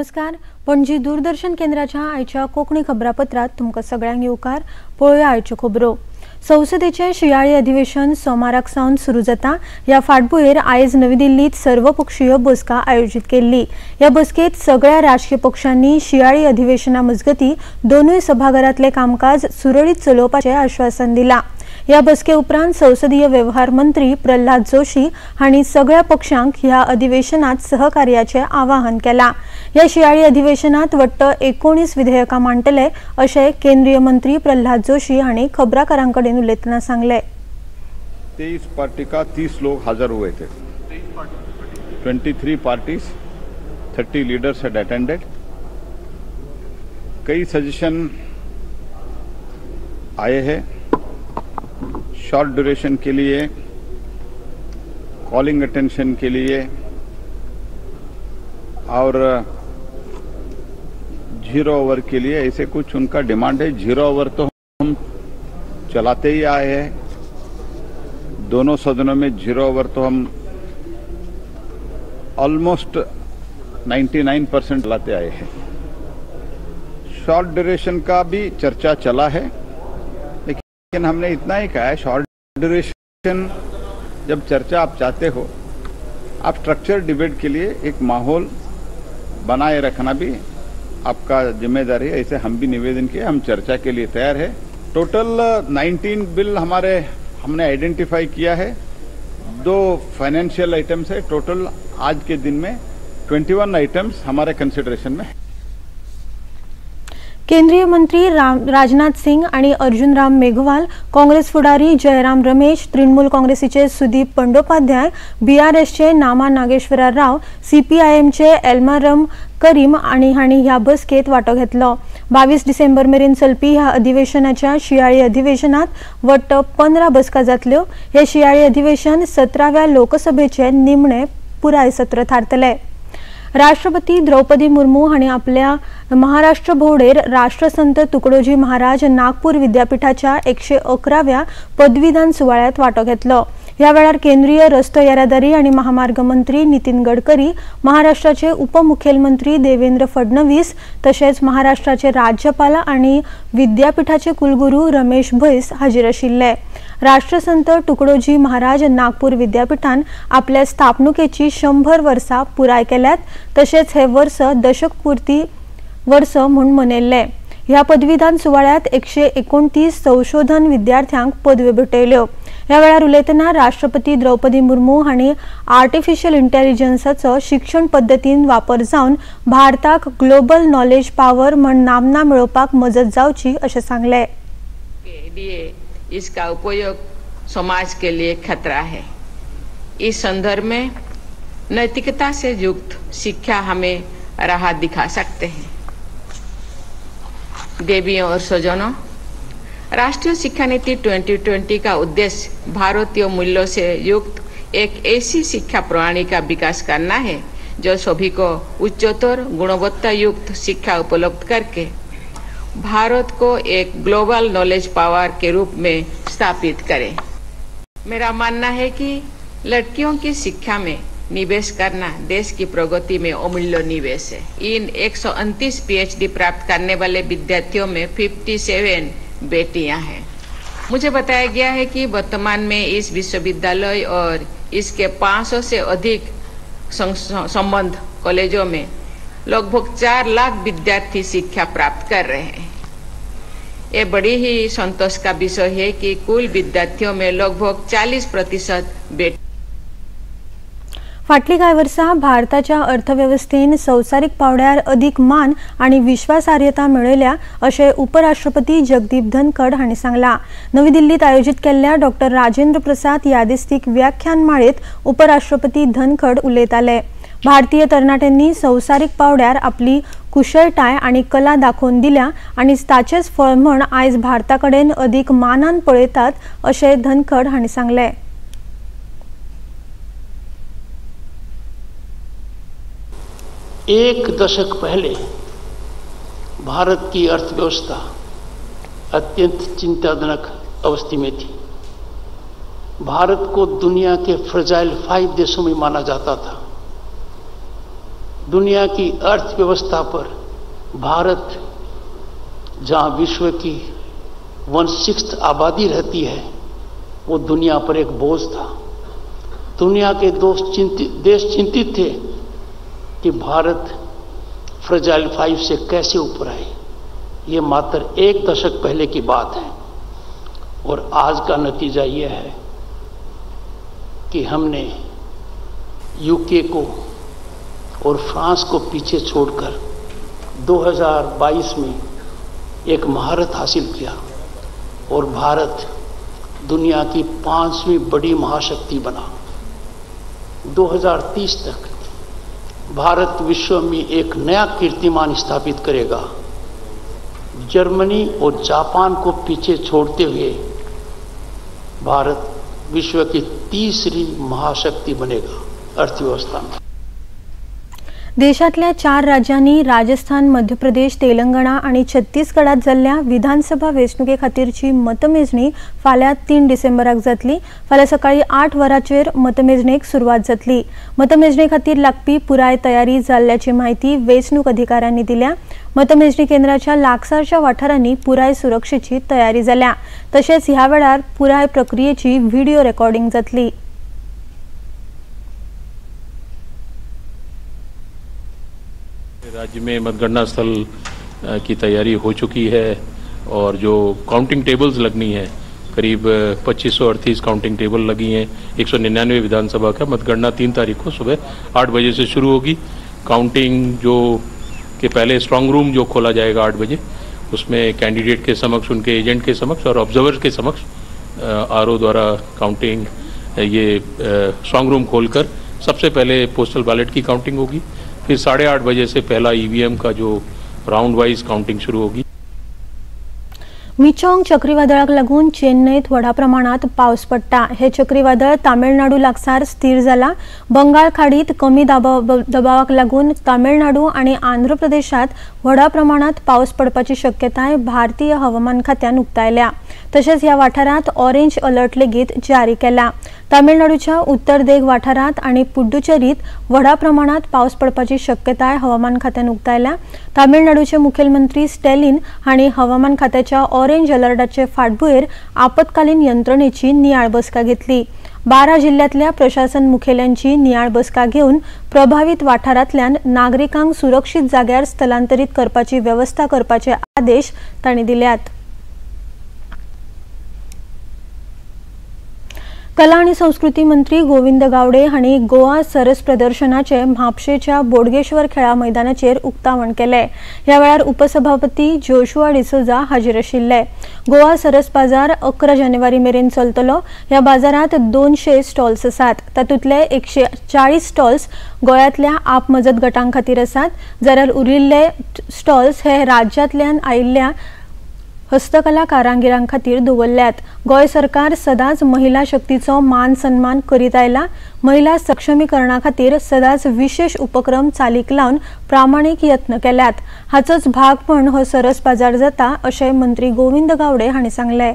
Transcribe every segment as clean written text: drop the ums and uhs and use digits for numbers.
नमस्कार. पणजी दूरदर्शन केंद्राच्या आयच्या कोंकणी खबरापत्रात तुमकां सगळ्यांक येवकार. पळोवया आयच्यो खबरो. संसदेचे शियाळी अधिवेशन सोमाराक सावन सुरू जाता. ह्या फाटभुंयेर आयज नवी दिल्लीत सर्वपक्षीय बसका आयोजीत केल्ली. ह्या बसकेत सगळ्या राजकीय पक्षांनी शियाळी अधिवेशना मजगती दोनूय सभाघरांतले कामकाज सुरळीत चलोवपाचें आश्वासन दिलां. ह्या बसके उपरांत संसदीय वेव्हार मंत्री प्रल्हाद जोशी हांणी सगळ्या पक्षांक ह्या अधिवेशनात सहकार्याचें आवाहन केलां. ह्या शियाळी अधिवेशनात वट्ट 19 विधेयकां मांडटले अशें केंद्रीय मंत्री प्रल्हाद जोशी हांणी खबराकारांकडेन उलयतना सांगलें. 23 पार्टी का 30 लोग हाजिर हुए थे. 23 पार्टीज, 30 लीडर्स had attended. कई सजेशन आए हैं शॉर्ट ड्यूरेशन के लिए, कॉलिंग अटेंशन के लिए और 0 ओवर के लिए. ऐसे कुछ उनका डिमांड है. 0 ओवर तो हम चलाते ही आए हैं. दोनों सदनों में 0 ओवर तो हम ऑलमोस्ट 99% चलाते आए हैं. शॉर्ट ड्यूरेशन का भी चर्चा चला है, लेकिन हमने इतना ही कहा है शॉर्ट ड्यूरेशन जब चर्चा आप चाहते हो, आप स्ट्रक्चर डिबेट के लिए एक माहौल बनाए रखना भी आपका जिम्मेदारी है. ऐसे हम भी निवेदन किए. हम चर्चा के लिए तैयार है. टोटल 19 बिल हमने आइडेंटिफाई किया है. 2 फाइनेंशियल आइटम्स है. टोटल आज के दिन में 21 आइटम्स हमारे कंसिडरेशन में है. केंद्रीय मंत्री राजनाथ सिंग आणि अर्जुन राम मेघवाल, काँग्रेस फुडारी जयराम रमेश, तृणमूल काँग्रेसीचे सुदीप बंडोपाध्याय, बीआरएसचे नामा नागेश्वर राव, सीपीआयएमचे एल्मारम करीम हांणी ह्या बसकेत वांटो घेतलो. 22 डिसेंबर मेरेन चलपी ह्या अधिवेशनाच्या शियाळी अधिवेशनात वट्ट 15 बसका जातल्यो. हे शियाळी अधिवेशन 17व्या लोकसभेचे निमणे पुराय सत्र थारतले. राष्ट्रपती द्रौपदी मुर्मू हांणी आपल्या महाराष्ट्र भोंवडेर राष्ट्रसंत तुकडोजी महाराज नागपूर विद्यापीठाच्या 111व्या पदवीदान सुवाळ्यात वांटो घेतलो. ह्या वेळार केंद्रीय रस्तो येरादारी आणि महामार्ग मंत्री नितीन गडकरी, महाराष्ट्राचे उपमुख्यमंत्री देवेंद्र फडणवीस तशेंच महाराष्ट्राचे राज्यपाल आणि विद्यापीठाचे कुलगुरू रमेश बैस हाजीर आशिल्ले. राष्ट्रसंत तुकडोजी महाराज नागपूर विद्यापीठान आपल्या स्थापणुकेची 100 वर्सां पुराय केल्यात. तशेंच हे वर्स दशकपूर्ती वर्स म्हूण मनयल्ले. ह्या पदवीदान सुवाळ्यात 129 संशोधन विद्यार्थ्यांक पदव्यो भेटयल्यो. ह्या वेळार उलयतना राष्ट्रपती द्रौपदी मुर्मू हांणी आर्टिफिशियल इंटेलिजन्साचो शिक्षण पद्दतीन वापर जावन भारताक ग्लोबल नॉलेज पॉवर म्हण नामना मेळोवपाक मजत जावची अशें सांगलें. इसका उपयोग समाज के लिए खतरा है. इस संदर्भ में नैतिकता से युक्त शिक्षा हमें राह दिखा सकते हैं. देवियों और स्वजनों, राष्ट्रीय शिक्षा नीति 2020 का उद्देश्य भारतीय मूल्यों से युक्त एक ऐसी शिक्षा प्रणाली का विकास करना है जो सभी को उच्चतर गुणवत्ता युक्त शिक्षा उपलब्ध करके भारत को एक ग्लोबल नॉलेज पावर के रूप में स्थापित करे. मेरा मानना है कि लड़कियों की शिक्षा में निवेश करना देश की प्रगति में अमूल्य निवेश है. इन 129 PhD प्राप्त करने वाले विद्यार्थियों में 57 बेटियां हैं. मुझे बताया गया है कि वर्तमान में इस विश्वविद्यालय और इसके 500 से अधिक संबद्ध कॉलेजों में लगभग 4 लाख विद्यार्थी शिक्षा प्राप्त कर रहे हैं. ये बड़ी ही संतोष का विषय है कि कुल विद्यार्थियों में लगभग 40% बेटी. फाटली कांय वर्सां भारताच्या अर्थव्यवस्थेन संवसारीक पांवड्यार अदीक मान आणि विश्वासार्हता मेळयल्या अशें उपराष्ट्रपती जगदीप धनखड हांणी सांगलां. नवी दिल्लीत आयोजीत केल्ल्या डॉ. राजेंद्र प्रसाद यादिस्तीक व्याख्यान माळेंत उपराष्ट्रपती धनखड उलयताले. भारतीय तरणाट्यांनी संवसारीक पांवड्यार आपली कुशळटाय आणि कला दाखोवन दिल्या आणि ताचेच फळ म्हण आयज भारताकडेन अदीक मानान पळयतात अशें धनखड हांणी सांगलें. एक दशक पहले भारत की अर्थव्यवस्था अत्यंत चिंताजनक अवस्था में थी. भारत को दुनिया के फ्रजाइल 5 देशों में माना जाता था. दुनिया की अर्थव्यवस्था पर भारत, जहां विश्व की 1/6 आबादी रहती है, वो दुनिया पर एक बोझ था। दुनिया के देश चिंतित थे कि भारत फ्रेजाइल 5 से कैसे ऊपर आए। ये मात्र 1 दशक पहले की बात है और आज का नतीजा ये है कि हमने यूके को और फ्रांस को पीछे छोड़कर 2022 में एक महारत हासिल किया और भारत दुनिया की 5वीं बड़ी महाशक्ति बना। 2030 तक भारत विश्व में एक नया कीर्तिमान स्थापित करेगा। जर्मनी और जापान को पीछे छोड़ते हुए भारत विश्व की 3री महाशक्ती बनेगा अर्थव्यवस्था में। देशातल्या 4 राज्यांनी राजस्थान, मध्य प्रदेश, तेलंगणा आणि छत्तीसगडात जाल्ल्या विधानसभा वेंचणुके खातीरची मतमेजणी फाल्यां 3 डिसेंबराक जातली। फाल्यां सकाळी 8 वरांचेर मतमेजणेक सुरवात जातली। मतमेजणे खातीर लागपी पुराय तयारी जाल्ल्याची माहिती वेंचणूक अधिकाऱ्यांनी दिल्या। मतमेजणी केंद्राच्या लागसारच्या वाठारांनी पुराय सुरक्षेची तयारी जाल्या। तशेंच ह्या वेळार पुराय प्रक्रियेची व्हिडिओ रेकॉर्डिंग जातली। राज्य में मतगणना स्थल की तैयारी हो चुकी है और जो काउंटिंग टेबल्स लगनी है, करीब 2538 काउंटिंग टेबल लगी हैं। 199 विधानसभा का मतगणना 3 तारीख को सुबह 8 बजे से शुरू होगी। काउंटिंग जो के पहले स्ट्रांग रूम जो खोला जाएगा 8 बजे, उसमें कैंडिडेट के समक्ष, उनके एजेंट के समक्ष और ऑब्जर्वर के समक्ष आरओ द्वारा काउंटिंग, ये स्ट्रांग रूम खोलकर सबसे पहले पोस्टल बैलेट की काउंटिंग होगी। फिर 8:30 बजे से पहला ईवीएम का जो राउंड वाइज काउंटिंग शुरू होगी। मिचोंग चक्रीवादळाक लागून चेन्नईत व्हडा प्रमाणात पावस पडटा। हे चक्रीवादळ तामिळनाडू लागसार स्थिर जाला। बंगाळ खाडीत कमी दबावाक लागून तामिळनाडू आणि आंध्र प्रदेशात व्हडा प्रमाणात पावस पडपाची शक्यताय भारतीय हवामान खात्यान उक्तायल्या। तशेंच ह्या वाठारांत ऑरेंज अलर्ट लेगीत जारी केला। तामिळनाडूच्या उत्तर देग वाठारांत आणि पुडुचेरीत व्हडा प्रमाणात पावस पडपाची शक्यताय हवामान खात्यान उक्तायल्या। तामिळनाडूचे मुखेलमंत्री स्टॅलिन हांणी हवामान खात्याच्या ऑरेंज अलर्टाचे फाटभुंयेर आपतकालीन यंत्रणेची नियाळ बसका घेतली। 12 जिल्ह्यातल्या प्रशासन मुखेल्यांची नियाळ बसका घेऊन प्रभावित वाठारांतल्यान नागरिकांक सुरक्षीत जाग्यार स्थलांतरीत करपाची व्यवस्था करपाचे आदेश तांणी दिल्यात। कला आणि संस्कृती मंत्री गोविंद गावडे हांणी गोवा सरस प्रदर्शनाचे म्हापशेच्या बोडगेश्वर खेळा मैदानाचेर उक्तावण केले। ह्या वेळार उपसभापती जोशुआ डिसोजा हाजीर आशिल्ले। गोवा सरस बाजार 11 जानेवारी मेरेन चलतलो। ह्या बाजारात 200 स्टॉल्स आसात। तातूंतले 140 स्टॉल्स गोंयांतल्या आपमजत गटांक खातीर आसात, जाल्यार उरिल्ले स्टॉल्स हे राज्यांतल्यान आयिल्ल्या हस्तकला कारागिरां खातीर दवरल्यात। गोय सरकार सदांच महिला शक्तीचो मान सन्मान करीत आयला। महिला सक्षमीकरणा खातीर सदांच विशेष उपक्रम चालीक लावन प्रामाणीक यत्न केल्यात। हाचोच भाग म्हूण हो सरस बाजार जाता, अशें मंत्री गोविंद गावडे हांणी सांगले।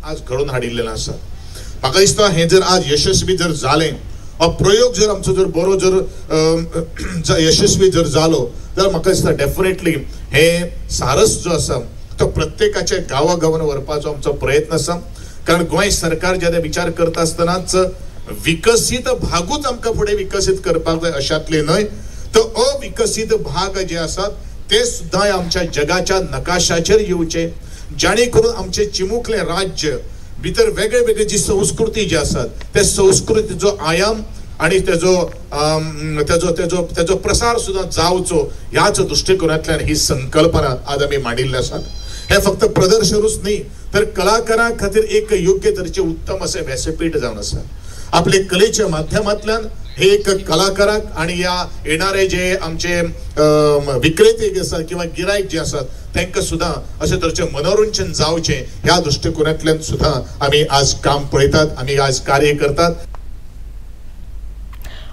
आज घडून हाडिल्लें आसा। म्हाका दिसता हें जर आज यशस्वी जर जालें, हो प्रयोग जर आमचो जर बरो जर यशस्वी जर जालो, जाल्यार म्हाका दिसता डेफिनेटली हे सारस जो आसा तो प्रत्येकाच्या गांवागांवांत व्हरपाचो आमचो प्रयत्न आसा। कारण गोंय सरकार जेन्ना विचार करता आसतनाच विकसीत भागूच आमकां फुडें विकसीत करपाक जाय अशातले न्हय, तर अविकसीत भाग जे आसात ते सुद्दां आमच्या जगाच्या नकाशाचेर येवचे, जाणे करून आमचे चिमुकले राज्य भितर वेगळे वेगळे जी संस्कृती जी आसात त्या संस्कृतीचो आयाम आणि त्याचो प्रसार सुद्दां जावचो, ह्याच दृष्टिकोनांतल्यान ही संकल्पना आज आमी मांडिल्ली आसा। हे फक्त प्रदर्शनूच न्ही, तर कलाकारां खातीर एक योग्य तरेचे उत्तम असे व्यासपीठ जावन आसा। आपले कलेच्या माध्यमांतल्यान हे एक कलाकाराक आणि ह्या येणारे जे आमचे विक्रेते जे आसात किंवा गिरायक जे आसात तांकां सुद्दां अशे तरेचे मनोरंजन जावचें ह्या दृष्टिकोनांतल्यान सुद्दां आमी आज काम पळयतात, आमी आज कार्य करतात।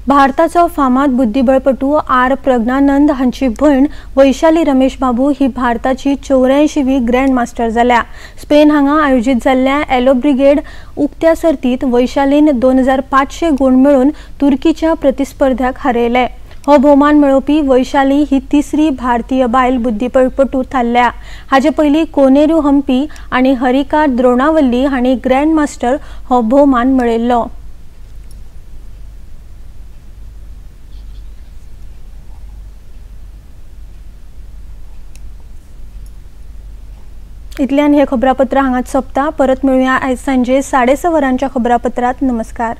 भारताचो फामाद बुद्धिबळपटू आर प्रज्ञानंद हांची भयण वैशाली रमेश बाबू ही भारताची 84वी ग्रँड मास्टर जाल्या। स्पेन हांगा आयोजित जाल्ल्या एलो ब्रिगेड उक्त्या सर्तीत वैशालीन 2500 गुण मेळोवन तुर्कीच्या प्रतिस्पर्ध्याक हारयले। हो भोवमान मेळोवपी वैशाली ही तिसरी भारतीय बायल बुद्धिबळपटू थारल्या। हाचे पयलीं कोनेरू हम्पी आनी हरिका द्रोणावल्ली हांणी ग्रँड मास्टर हो भोवमान मेळयल्लो। इतल्यान हे खबरापत्र हांगाच सोंपता। परत मेळुया आयज सांजे 6:30 वरांच्या खबरापत्रात। नमस्कार।